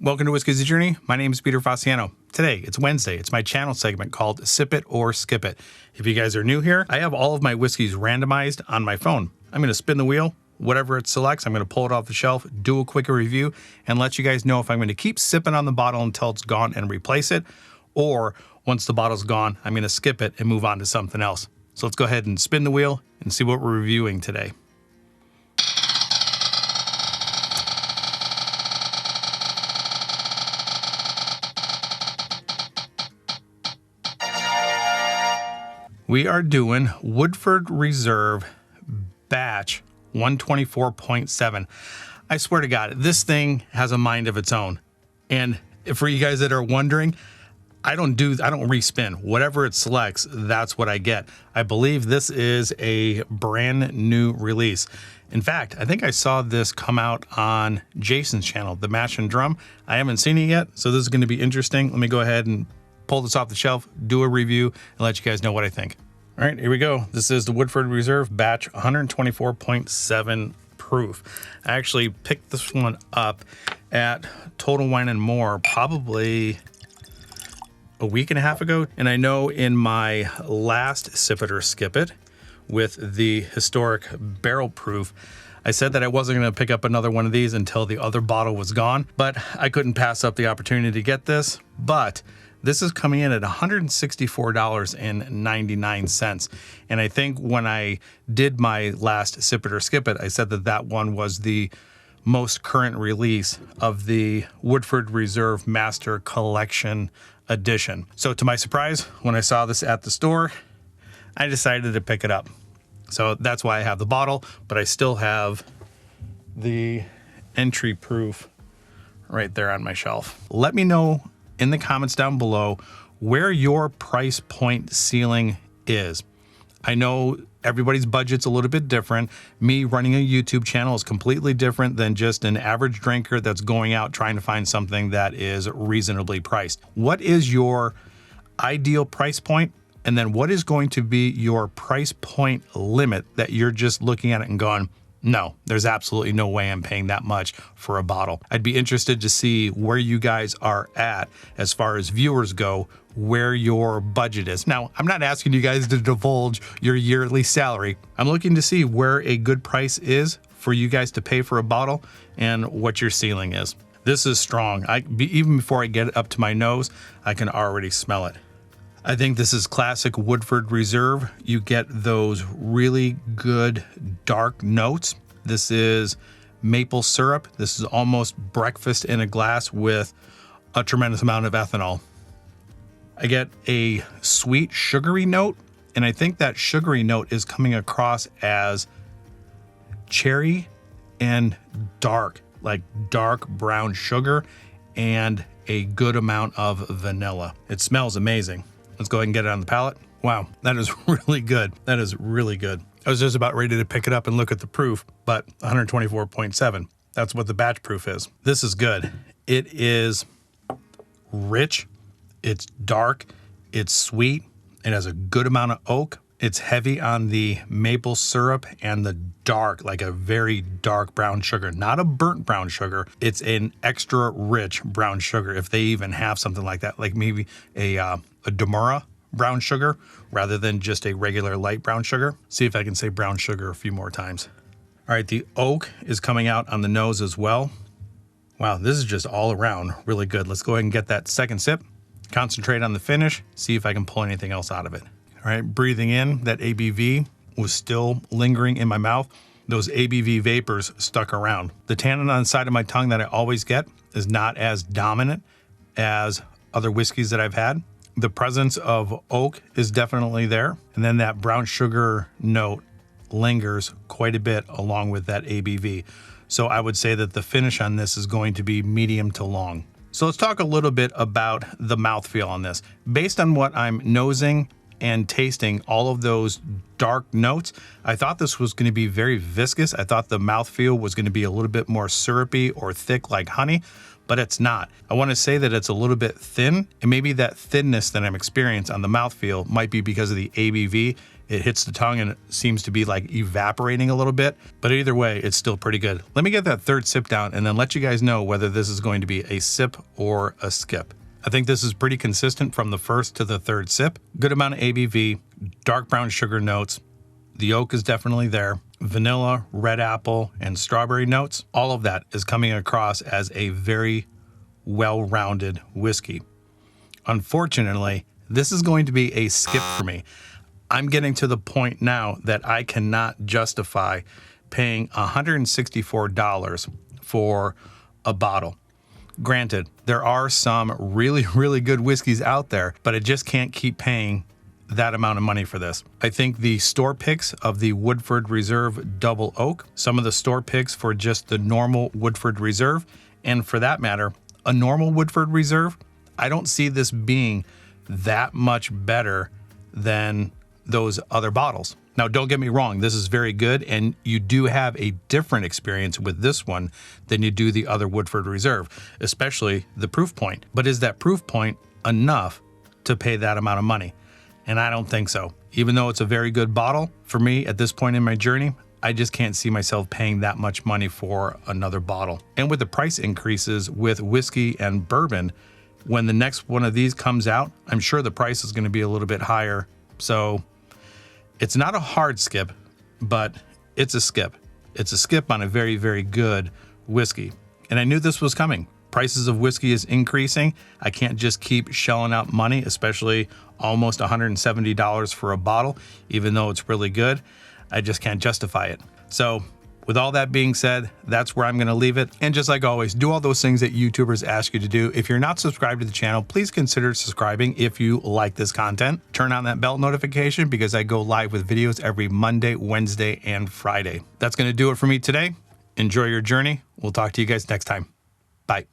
Welcome to Whiskey's Journey. My name is Peter Fasciano. Today, it's Wednesday. It's my channel segment called Sip It or Skip It. If you guys are new here, I have all of my whiskeys randomized on my phone. I'm going to spin the wheel. Whatever it selects, I'm going to pull it off the shelf, do a quick review, and let you guys know if I'm going to keep sipping on the bottle until it's gone and replace it, or once the bottle's gone, I'm going to skip it and move on to something else. So let's go ahead and spin the wheel and see what we're reviewing today. We are doing Woodford Reserve Batch 124.7. I swear to God, this thing has a mind of its own. And for you guys that are wondering, I don't respin. Whatever it selects, that's what I get. I believe this is a brand new release. In fact, I think I saw this come out on Jason's channel, The Mash and Drum. I haven't seen it yet, so this is going to be interesting. Let me go ahead and pull this off the shelf, do a review, and let you guys know what I think. All right, here we go. This is the Woodford Reserve Batch 124.7 proof. I actually picked this one up at Total Wine & More probably a week and a half ago. And I know in my last Sip It or Skip It with the historic barrel proof, I said that I wasn't going to pick up another one of these until the other bottle was gone, but I couldn't pass up the opportunity to get this. But this is coming in at $164.99. And I think when I did my last Sip It or Skip It, I said that that one was the most current release of the Woodford Reserve Master Collection Edition. So to my surprise, when I saw this at the store, I decided to pick it up. So that's why I have the bottle, but I still have the entry proof right there on my shelf. Let me know in the comments down below where your price point ceiling is. I know everybody's budget's a little bit different. Me running a YouTube channel is completely different than just an average drinker that's going out trying to find something that is reasonably priced. What is your ideal price point? And then what is going to be your price point limit that you're just looking at it and going, no, there's absolutely no way I'm paying that much for a bottle. I'd be interested to see where you guys are at as far as viewers go, where your budget is. Now, I'm not asking you guys to divulge your yearly salary. I'm looking to see where a good price is for you guys to pay for a bottle and what your ceiling is. This is strong. Even before I get it up to my nose, I can already smell it. I think this is classic Woodford Reserve. You get those really good dark notes. This is maple syrup. This is almost breakfast in a glass with a tremendous amount of ethanol. I get a sweet, sugary note, and I think that sugary note is coming across as cherry and dark, like dark brown sugar and a good amount of vanilla. It smells amazing. Let's go ahead and get it on the palate. Wow, that is really good. That is really good. I was just about ready to pick it up and look at the proof, but 124.7. That's what the batch proof is. This is good. It is rich. It's dark. It's sweet. It has a good amount of oak. It's heavy on the maple syrup and the dark, like a very dark brown sugar, not a burnt brown sugar. It's an extra rich brown sugar, if they even have something like that, like maybe a Demura brown sugar rather than just a regular light brown sugar. See if I can say brown sugar a few more times. All right, the oak is coming out on the nose as well. Wow, this is just all around really good. Let's go ahead and get that second sip, concentrate on the finish, see if I can pull anything else out of it. All right, breathing in, that ABV was still lingering in my mouth. Those ABV vapors stuck around. The tannin on the side of my tongue that I always get is not as dominant as other whiskeys that I've had. The presence of oak is definitely there. And then that brown sugar note lingers quite a bit along with that ABV. So I would say that the finish on this is going to be medium to long. So let's talk a little bit about the mouthfeel on this. Based on what I'm nosing and tasting all of those dark notes, I thought this was going to be very viscous. I thought the mouthfeel was going to be a little bit more syrupy or thick like honey, but it's not. I want to say that it's a little bit thin, and maybe that thinness that I'm experiencing on the mouthfeel might be because of the ABV It hits the tongue and it seems to be like evaporating a little bit, but either way, it's still pretty good. Let me get that third sip down and then let you guys know whether this is going to be a sip or a skip. I think this is pretty consistent from the first to the third sip. Good amount of ABV, dark brown sugar notes. The oak is definitely there. Vanilla, red apple, and strawberry notes. All of that is coming across as a very well-rounded whiskey. Unfortunately, this is going to be a skip for me. I'm getting to the point now that I cannot justify paying $164 for a bottle. Granted, there are some really, really good whiskeys out there, but I just can't keep paying that amount of money for this. I think the store picks of the Woodford Reserve Double Oak, some of the store picks for just the normal Woodford Reserve, and for that matter, a normal Woodford Reserve, I don't see this being that much better than those other bottles. Now, don't get me wrong, this is very good, and you do have a different experience with this one than you do the other Woodford Reserve, especially the proof point. But is that proof point enough to pay that amount of money? And I don't think so. Even though it's a very good bottle, for me at this point in my journey, I just can't see myself paying that much money for another bottle. And with the price increases with whiskey and bourbon, when the next one of these comes out, I'm sure the price is going to be a little bit higher. So it's not a hard skip, but it's a skip. It's a skip on a very, very good whiskey. And I knew this was coming. Prices of whiskey is increasing. I can't just keep shelling out money, especially almost $170 for a bottle, even though it's really good. I just can't justify it. So with all that being said, that's where I'm going to leave it. And just like always, do all those things that YouTubers ask you to do. If you're not subscribed to the channel, please consider subscribing if you like this content. Turn on that bell notification because I go live with videos every Monday, Wednesday, and Friday. That's going to do it for me today. Enjoy your journey. We'll talk to you guys next time. Bye.